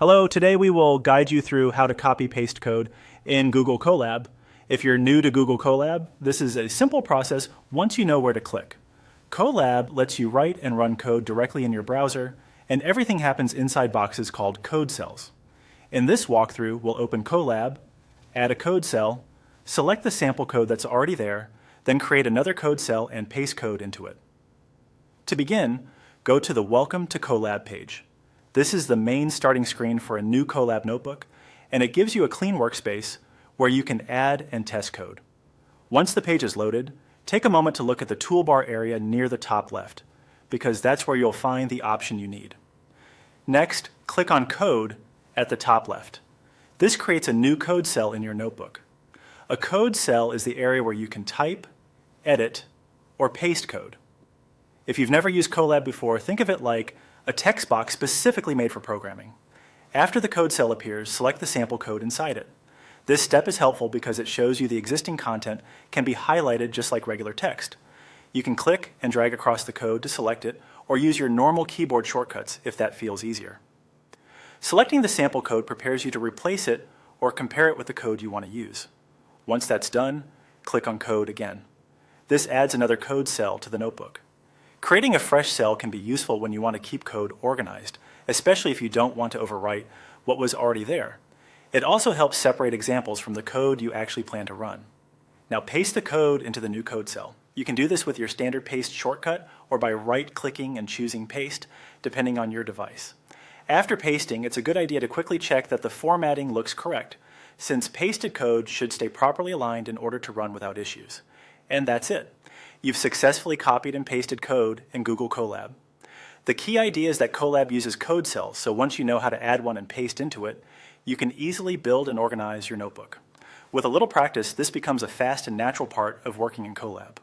Hello, today we will guide you through how to copy-paste code in Google Colab. If you're new to Google Colab, this is a simple process once you know where to click. Colab lets you write and run code directly in your browser, and everything happens inside boxes called code cells. In this walkthrough, we'll open Colab, add a code cell, select the sample code that's already there, then create another code cell and paste code into it. To begin, go to the Welcome to Colab page. This is the main starting screen for a new Colab notebook, and it gives you a clean workspace where you can add and test code. Once the page is loaded, take a moment to look at the toolbar area near the top left, because that's where you'll find the option you need. Next, click on Code at the top left. This creates a new code cell in your notebook. A code cell is the area where you can type, edit, or paste code. If you've never used Colab before, think of it like a text box specifically made for programming. After the code cell appears, select the sample code inside it. This step is helpful because it shows you the existing content can be highlighted just like regular text. You can click and drag across the code to select it, or use your normal keyboard shortcuts if that feels easier. Selecting the sample code prepares you to replace it or compare it with the code you want to use. Once that's done, click on Code again. This adds another code cell to the notebook. Creating a fresh cell can be useful when you want to keep code organized, especially if you don't want to overwrite what was already there. It also helps separate examples from the code you actually plan to run. Now paste the code into the new code cell. You can do this with your standard paste shortcut or by right-clicking and choosing Paste, depending on your device. After pasting, it's a good idea to quickly check that the formatting looks correct, since pasted code should stay properly aligned in order to run without issues. And that's it. You've successfully copied and pasted code in Google Colab. The key idea is that Colab uses code cells, so once you know how to add one and paste into it, you can easily build and organize your notebook. With a little practice, this becomes a fast and natural part of working in Colab.